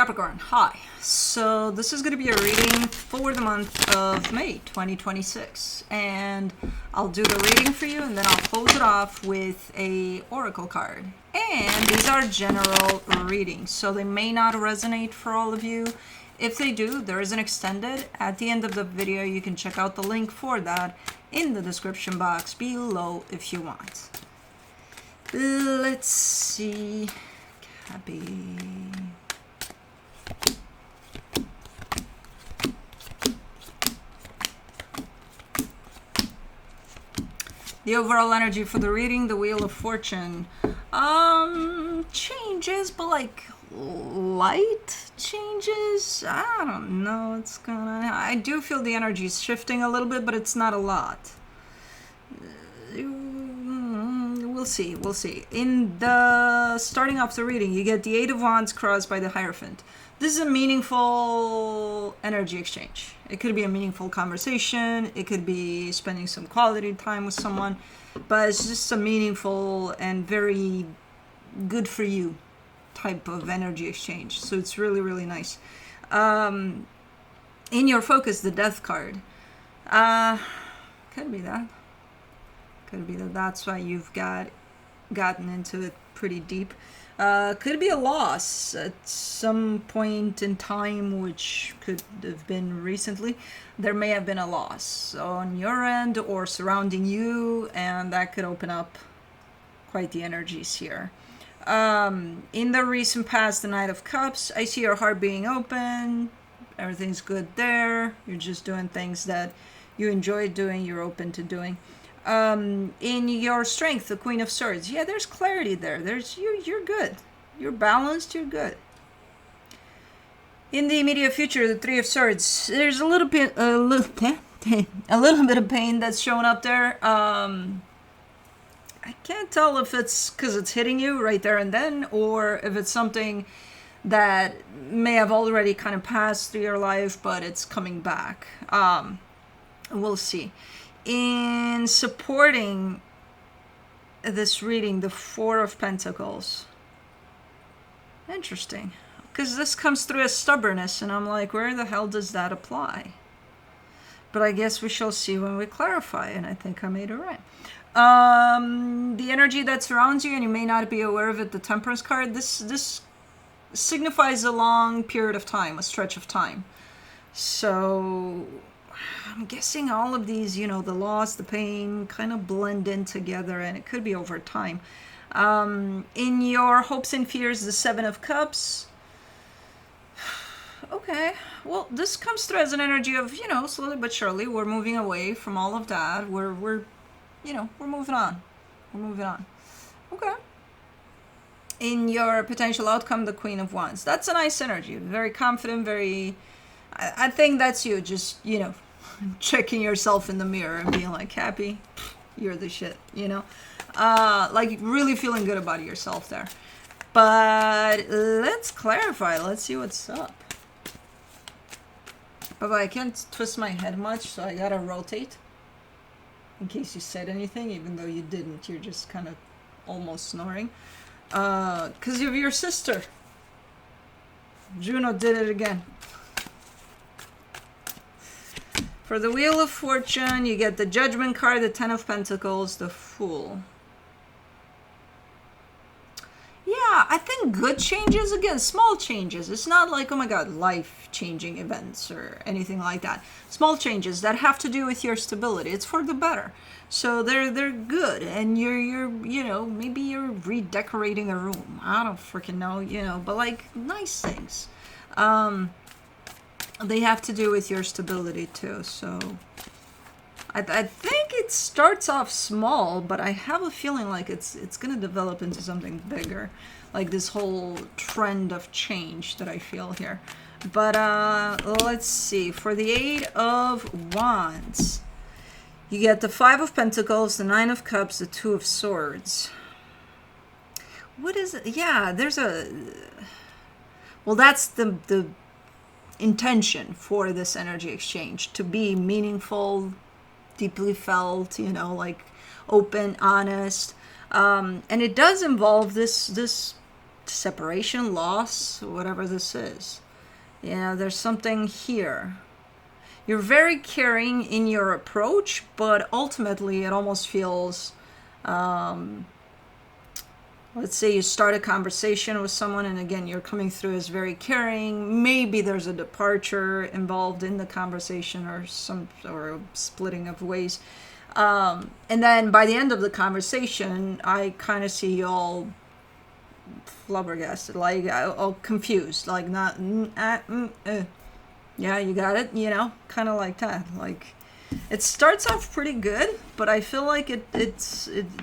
Capricorn, hi. So this is going to be a reading for the month of May 2026. And I'll do the reading for you and then I'll close it off with a oracle card. And these are general readings, so they may not resonate for all of you. If they do, there is an extended. At the end of the video, you can check out the link for that in the description box below if you want. Let's see. Happy. The overall energy for the reading, the Wheel of Fortune. Changes, but like light changes. I don't know what's going on. I do feel the energy is shifting a little bit, but it's not a lot. We'll see. In the starting off the reading, you get the Eight of Wands crossed by the Hierophant. This is a meaningful energy exchange. It could be a meaningful conversation. It could be spending some quality time with someone, but it's just a meaningful and very good for you type of energy exchange. So it's really, really nice. In your focus, the Death card. Could be that. Could be that that's why you've gotten into it pretty deep. Could be a loss at some point in time, which could have been recently. There may have been a loss on your end or surrounding you, and that could open up quite the energies here. In the recent past, the Knight of Cups, I see your heart being open. Everything's good there. You're just doing things that you enjoy doing, you're open to doing. In your strength, the Queen of Swords, yeah, there's clarity there. You're good. You're balanced. You're good. In the immediate future, the Three of Swords, there's a little bit of pain that's showing up there. I can't tell if it's because it's hitting you right there and then, or if it's something that may have already kind of passed through your life, but it's coming back. We'll see. In supporting this reading, the Four of Pentacles. Interesting. Because this comes through as stubbornness, and I'm like, where the hell does that apply? But I guess we shall see when we clarify, and I think I made it right. The energy that surrounds you, and you may not be aware of it, the Temperance card, this signifies a long period of time, a stretch of time. So I'm guessing all of these, the loss, the pain, kind of blend in together, and it could be over time. In your hopes and fears, the Seven of Cups. Okay, well, this comes through as an energy of, slowly but surely, we're moving away from all of that. We're moving on. We're moving on. Okay. In your potential outcome, the Queen of Wands. That's a nice energy. Very confident, I think that's you, just, checking yourself in the mirror and being like, happy, you're the shit, like really feeling good about yourself there. But let's clarify. Let's see what's up. But I can't twist my head much, so I gotta rotate in case you said anything, even though you didn't. You're just kind of almost snoring. Because of your sister. Juno did it again. For the Wheel of Fortune, you get the Judgment card, the Ten of Pentacles, the Fool. Yeah, I think good changes, again, small changes. It's not like, oh my God, life-changing events or anything like that. Small changes that have to do with your stability. It's for the better. So they're good, and you're maybe you're redecorating a room. I don't freaking know, but like nice things. They have to do with your stability too. So I think it starts off small, but I have a feeling like it's going to develop into something bigger, like this whole trend of change that I feel here. But let's see. For the Eight of Wands, you get the Five of Pentacles, the Nine of Cups, the Two of Swords. What is it? Yeah, there's well, that's the intention for this energy exchange, to be meaningful, deeply felt, like open, honest, and it does involve this separation, loss, whatever this is. There's something here. You're very caring in your approach, but ultimately it almost feels, let's say you start a conversation with someone, and again, you're coming through as very caring. Maybe there's a departure involved in the conversation, or a splitting of ways. And then by the end of the conversation, I kind of see you all flabbergasted, like all confused, like not, yeah, you got it, kind of like that. Like, it starts off pretty good, but I feel like it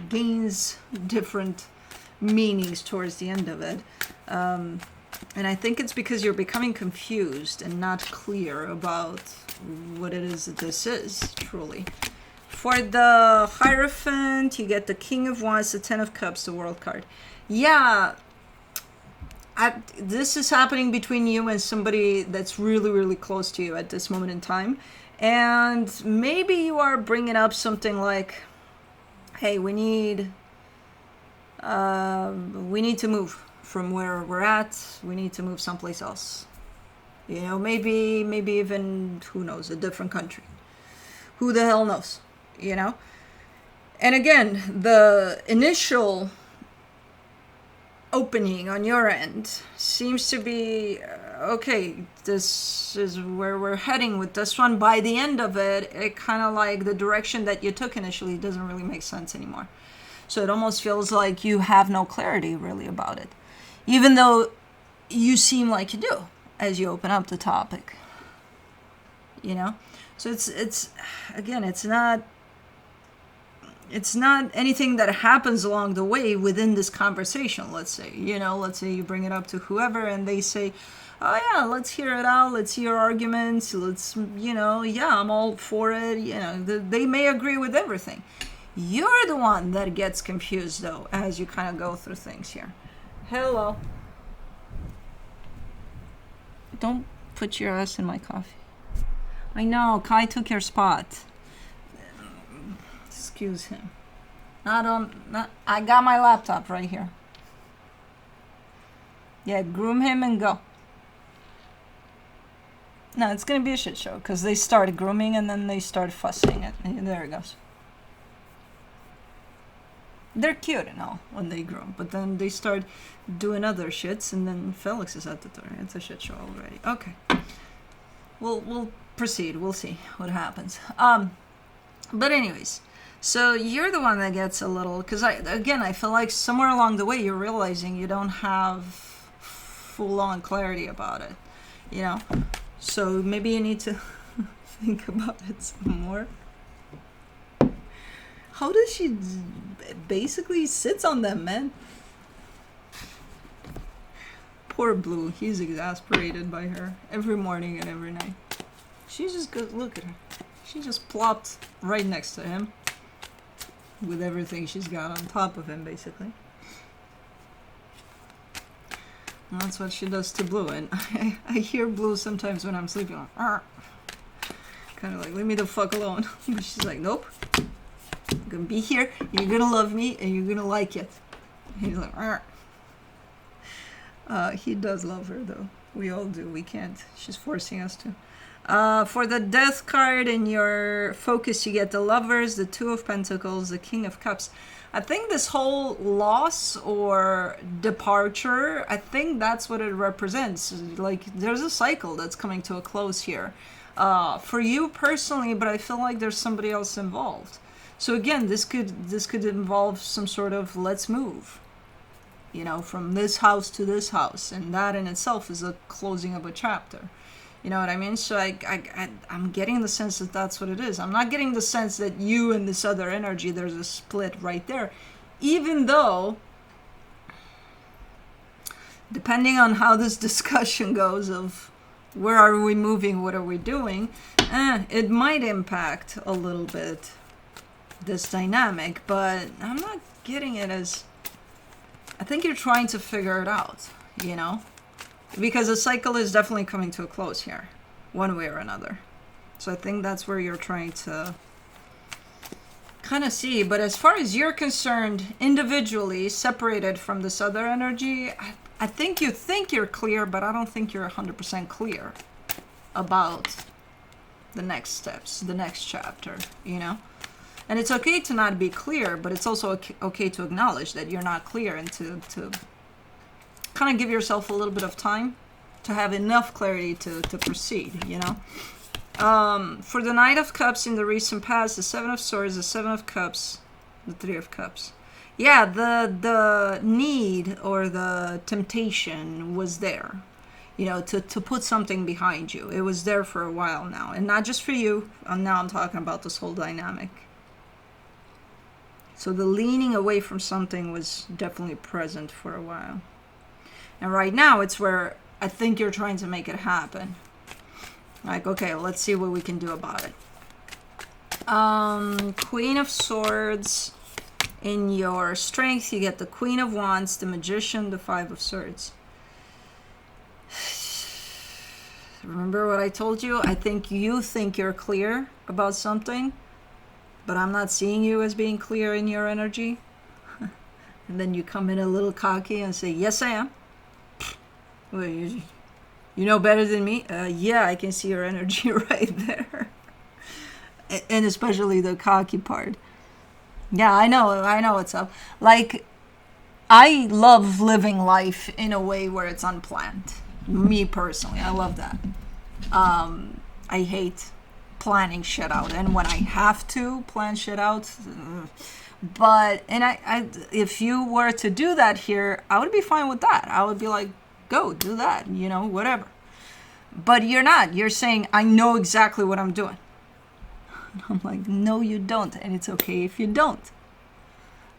gains different meanings towards the end of it. And I think it's because you're becoming confused and not clear about what it is that this is, truly. For the Hierophant, you get the King of Wands, the Ten of Cups, the World card. Yeah, this is happening between you and somebody that's really, really close to you at this moment in time. And maybe you are bringing up something like, hey, we need to move from where we're at. We need to move someplace else. Maybe even, who knows, a different country. Who the hell knows, And again, the initial opening on your end seems to be, okay, this is where we're heading with this one. By the end of it, it kind of like the direction that you took initially doesn't really make sense anymore. So it almost feels like you have no clarity really about it, even though you seem like you do as you open up the topic, So it's again, it's not anything that happens along the way within this conversation, let's say. Let's say you bring it up to whoever and they say, oh yeah, let's hear it out, let's hear arguments, let's, yeah, I'm all for it. They may agree with everything. You're the one that gets confused, though, as you kind of go through things here. Hello. Don't put your ass in my coffee. I know, Kai took your spot. Excuse him. I got my laptop right here. Yeah, groom him and go. No, it's going to be a shit show because they started grooming and then they started fussing. And there it goes. They're cute and all when they groom, but then they start doing other shits, and then Felix is at the door. It's a shit show already. Okay. We'll proceed. We'll see what happens. But anyways. So you're the one that gets a little, because I feel like somewhere along the way you're realizing you don't have full-on clarity about it, So maybe you need to think about it some more. How does she basically sits on them, man? Poor Blue, he's exasperated by her every morning and every night. She just goes, look at her. She just plopped right next to him. With everything she's got on top of him, basically. And that's what she does to Blue. And I hear Blue sometimes when I'm sleeping. Like, kind of like, leave me the fuck alone. But she's like, nope. I'm going to be here. You're going to love me. And you're going to like it. And he's like, he does love her, though. We all do. We can't. She's forcing us to. For the Death card in your focus, you get the Lovers, the Two of Pentacles, the King of Cups. I think this whole loss or departure, I think that's what it represents. Like, there's a cycle that's coming to a close here. For you personally, but I feel like there's somebody else involved. So again, this could involve some sort of let's move. From this house to this house. And that in itself is a closing of a chapter. You know what I mean? So I'm getting the sense that that's what it is. I'm not getting the sense that you and this other energy, there's a split right there. Even though, depending on how this discussion goes of where are we moving, what are we doing, it might impact a little bit this dynamic. But I'm not getting it as... I think you're trying to figure it out, Because the cycle is definitely coming to a close here, one way or another. So I think that's where you're trying to kind of see. But as far as you're concerned, individually, separated from this other energy, I think you think you're clear, but I don't think you're 100% clear about the next steps, the next chapter, you know? And it's okay to not be clear, but it's also okay to acknowledge that you're not clear and to kind of give yourself a little bit of time to have enough clarity to proceed, you know? For the Knight of Cups in the recent past, the Seven of Swords, the Seven of Cups, the Three of Cups. Yeah, the need or the temptation was there, you know, to put something behind you. It was there for a while now. And not just for you. Now I'm talking about this whole dynamic. So the leaning away from something was definitely present for a while. And right now it's where I think you're trying to make it happen. Like, okay, let's see what we can do about it. Queen of Swords. In your strength, you get the Queen of Wands, the Magician, the Five of Swords. Remember what I told you? I think you think you're clear about something, but I'm not seeing you as being clear in your energy. And then you come in a little cocky and say, yes, I am. Well, you know better than me? Yeah, I can see your energy right there. And especially the cocky part. Yeah, I know what's up. Like, I love living life in a way where it's unplanned. Me personally, I love that. I hate planning shit out, and when I have to plan shit out, but I if you were to do that here, I would be fine with that. I would be like, go do that, you know, whatever. But you're not. You're saying, I know exactly what I'm doing. I'm like, no, you don't. And it's okay if you don't.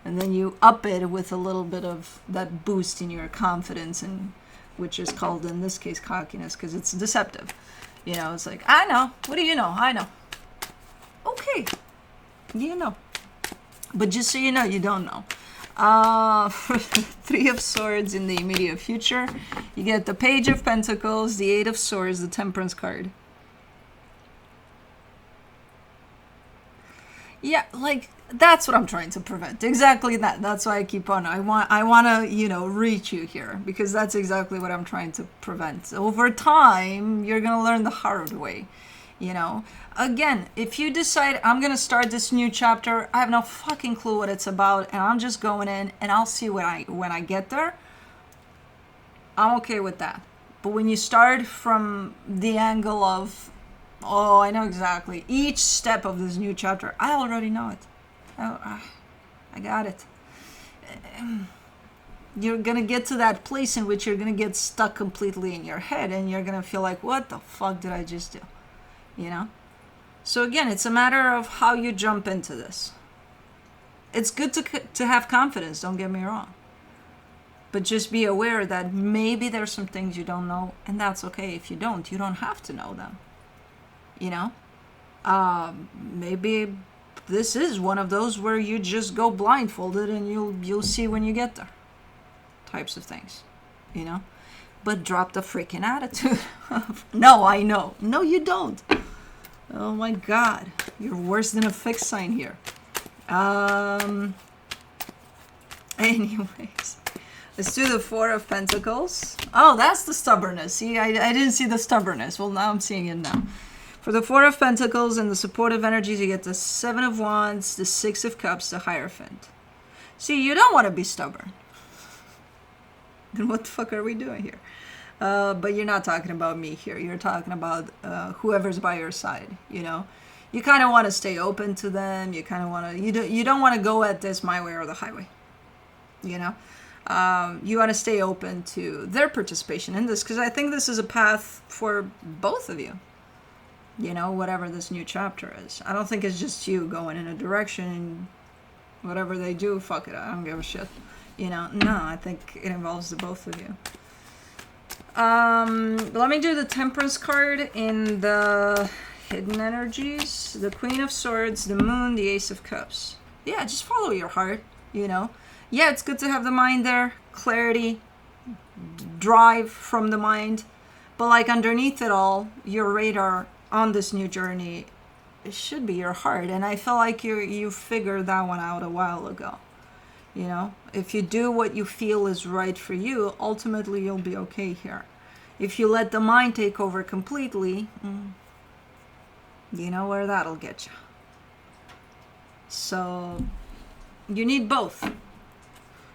And then you up it with a little bit of that boost in your confidence, and which is called, in this case, cockiness, because it's deceptive. You know, it's like, I know. What do you know? I know. Okay. You know. But just so you know, you don't know. For Three of Swords in the immediate future, you get the Page of Pentacles, the Eight of Swords, the Temperance card. Yeah, like, that's what I'm trying to prevent. Exactly that. That's why I keep on. I want to, you know, reach you here, because that's exactly what I'm trying to prevent. Over time, you're going to learn the hard way, you know. Again, if you decide I'm going to start this new chapter, I have no fucking clue what it's about, and I'm just going in, and I'll see when I get there. I'm okay with that. But when you start from the angle of, oh, I know exactly each step of this new chapter, I already know it. I got it. You're going to get to that place in which you're going to get stuck completely in your head, and you're going to feel like, what the fuck did I just do? You know? So again, it's a matter of how you jump into this. It's good to have confidence, don't get me wrong. But just be aware that maybe there's some things you don't know, and that's okay if you don't. You don't have to know them. You know? Maybe this is one of those where you just go blindfolded and you'll see when you get there. Types of things. You know? But drop the freaking attitude. No, I know. No, you don't. Oh my God. You're worse than a fixed sign here. Anyways. Let's do the Four of Pentacles. Oh, that's the stubbornness. See, I didn't see the stubbornness. Well, now I'm seeing it now. For the Four of Pentacles and the supportive energies, you get the Seven of Wands, the Six of Cups, the Hierophant. See, you don't want to be stubborn. Then what the fuck are we doing here? But you're not talking about me here. You're talking about whoever's by your side, you know. You kind of want to stay open to them. You kind of want to, you don't want to go at this my way or the highway, you know. You want to stay open to their participation in this, because I think this is a path for both of you. You know, whatever this new chapter is. I don't think it's just you going in a direction and whatever they do, fuck it, I don't give a shit. You know, no, I think it involves the both of you. Let me do the Temperance card in the hidden energies. The Queen of Swords, the Moon, the Ace of Cups. Yeah, just follow your heart, you know. Yeah, it's good to have the mind there, clarity, drive from the mind. But like underneath it all, your radar on this new journey, it should be your heart. And I feel like you figured that one out a while ago. You know, if you do what you feel is right for you, ultimately you'll be okay here. If you let the mind take over completely, you know where that'll get you. So you need both.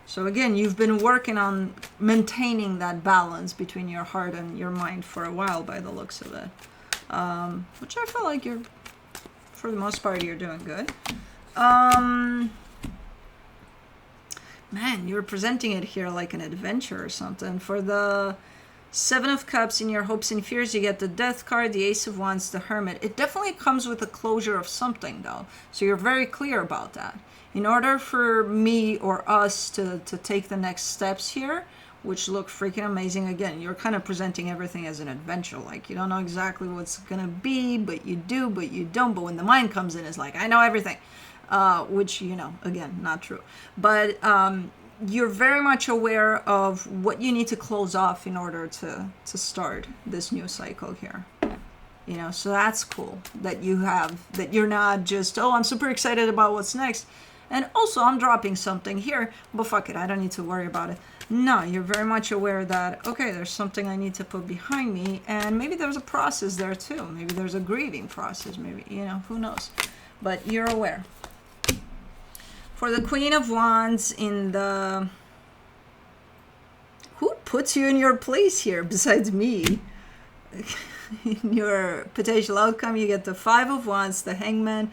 So again, you've been working on maintaining that balance between your heart and your mind for a while by the looks of it. Which I feel like you're, for the most part, you're doing good. Man, you're presenting it here like an adventure or something. For the Seven of Cups, in your hopes and fears, you get the Death card, the Ace of Wands, the Hermit. It definitely comes with a closure of something, though. So you're very clear about that. In order for me or us to take the next steps here, which look freaking amazing, again, you're kind of presenting everything as an adventure. Like, you don't know exactly what's going to be, but you do, but you don't. But when the mind comes in, it's like, I know everything. Which, you know, again, not true. But you're very much aware of what you need to close off in order to start this new cycle here. You know, so that's cool that you have, that you're not just, oh, I'm super excited about what's next. And also, I'm dropping something here, but fuck it, I don't need to worry about it. No, you're very much aware that, okay, there's something I need to put behind me, and maybe there's a process there too. Maybe there's a grieving process, maybe, you know, who knows. But you're aware. For the Queen of Wands in the... Who puts you in your place here besides me? In your potential outcome, you get the Five of Wands, the Hangman,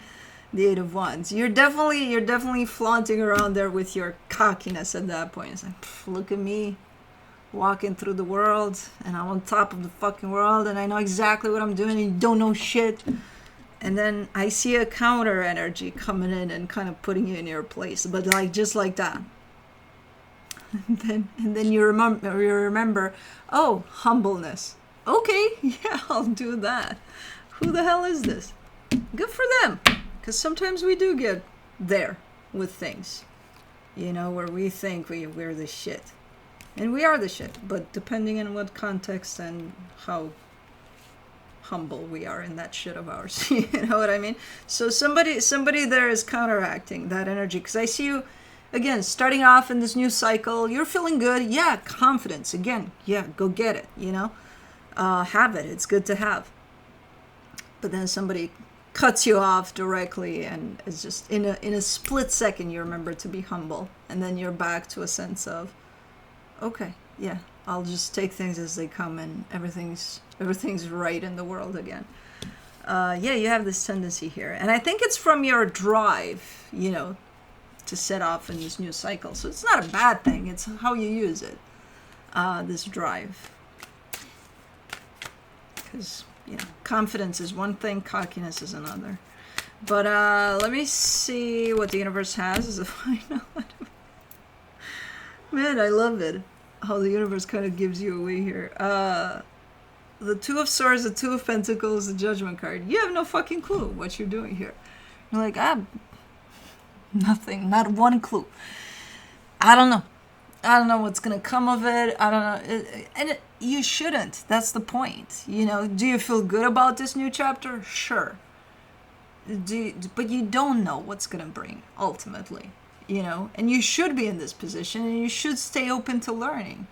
the Eight of Wands. You're definitely flaunting around there with your cockiness at that point. It's like, look at me walking through the world, and I'm on top of the fucking world, and I know exactly what I'm doing, and you don't know shit. And then I see a counter energy coming in and kind of putting you in your place, but like just like that. And then you remember, oh, humbleness. Okay, yeah, I'll do that. Who the hell is this? Good for them, because sometimes we do get there with things, you know, where we think we're the shit, and we are the shit. But depending on what context and how humble we are in that shit of ours, you know what I mean? So somebody there is counteracting that energy, because I see you again starting off in this new cycle. You're feeling good, yeah, confidence again, yeah, go get it, you know, have it, it's good to have. But then somebody cuts you off directly, and it's just in a split second you remember to be humble, and then you're back to a sense of, okay, yeah, I'll just take things as they come, and everything's right in the world again. Yeah, you have this tendency here, and I think it's from your drive, you know, to set off in this new cycle. So it's not a bad thing, it's how you use it, this drive. Because, you know, confidence is one thing, cockiness is another. But let me see what the universe has as a final. Man, I love it, how the universe kind of gives you away here. The Two of Swords, the Two of Pentacles, the Judgment card. You have no fucking clue what you're doing here. You're like, nothing, not one clue. I don't know what's going to come of it. I don't know. You shouldn't. That's the point. You know, do you feel good about this new chapter? Sure. But you don't know what's going to bring, ultimately. You know, and you should be in this position, and you should stay open to learning.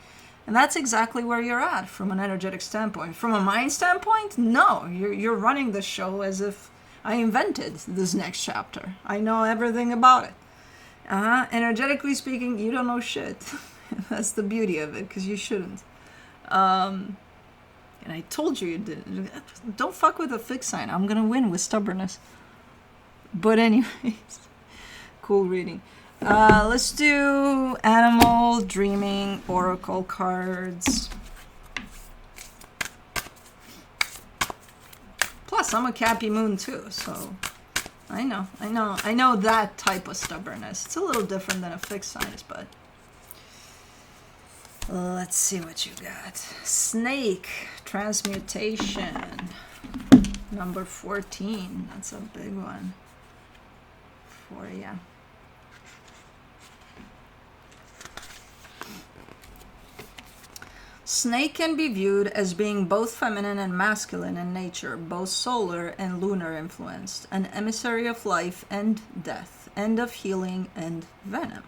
And that's exactly where you're at from an energetic standpoint. From a mind standpoint, no. You're running the show as if I invented this next chapter. I know everything about it. Energetically speaking, you don't know shit. That's the beauty of it, because you shouldn't. And I told you didn't. Don't fuck with a fixed sign. I'm going to win with stubbornness. But anyways, cool reading. Let's do Animal, Dreaming, Oracle cards. Plus, I'm a Cappy Moon too, so I know that type of stubbornness. It's a little different than a fixed sign, but let's see what you got. Snake, Transmutation, number 14. That's a big one for you. Snake can be viewed as being both feminine and masculine in nature, both solar and lunar influenced, an emissary of life and death, and of healing and venom.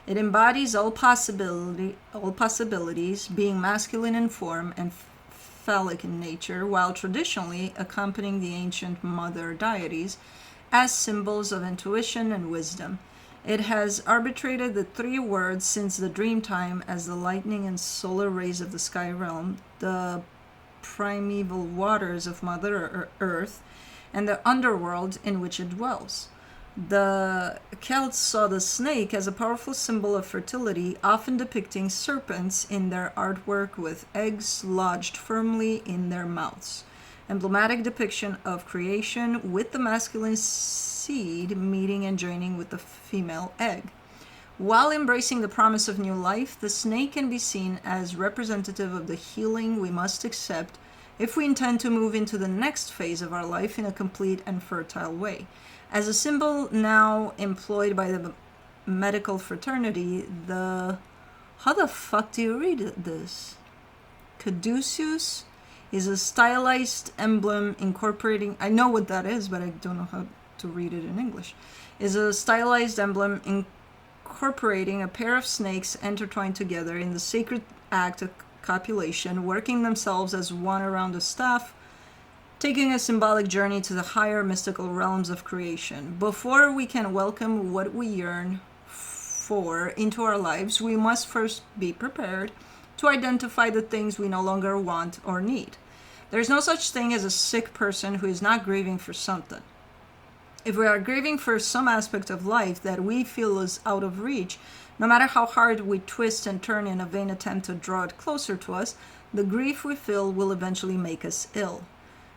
It embodies all possibilities, being masculine in form and phallic in nature, while traditionally accompanying the ancient mother deities as symbols of intuition and wisdom. It has arbitrated the three worlds since the dream time as the lightning and solar rays of the sky realm, the primeval waters of Mother Earth, and the underworld in which it dwells. The Celts saw the snake as a powerful symbol of fertility, often depicting serpents in their artwork with eggs lodged firmly in their mouths. Emblematic depiction of creation with the masculine seed meeting and joining with the female egg. While embracing the promise of new life, the snake can be seen as representative of the healing we must accept if we intend to move into the next phase of our life in a complete and fertile way. As a symbol now employed by the medical fraternity, how the fuck do you read this? Caduceus is a stylized emblem incorporating, I know what that is, but I don't know how to read it in English, is a stylized emblem incorporating a pair of snakes intertwined together in the sacred act of copulation, working themselves as one around a staff, taking a symbolic journey to the higher mystical realms of creation. Before we can welcome what we yearn for into our lives, we must first be prepared to identify the things we no longer want or need. There's no such thing as a sick person who is not grieving for something. If we are grieving for some aspect of life that we feel is out of reach, no matter how hard we twist and turn in a vain attempt to draw it closer to us, the grief we feel will eventually make us ill.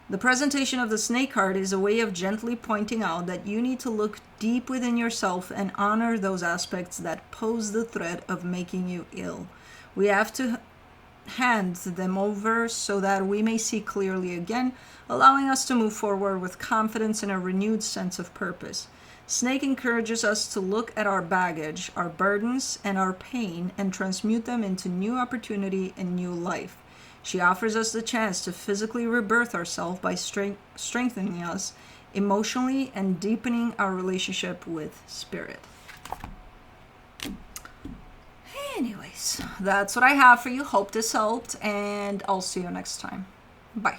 The presentation of the snake card is a way of gently pointing out that you need to look deep within yourself and honor those aspects that pose the threat of making you ill. We have to hand them over so that we may see clearly again, allowing us to move forward with confidence and a renewed sense of purpose. Snake encourages us to look at our baggage, our burdens, and our pain and transmute them into new opportunity and new life. She offers us the chance to physically rebirth ourselves by strengthening us emotionally and deepening our relationship with spirit. Anyways, that's what I have for you. Hope this helped, and I'll see you next time. Bye.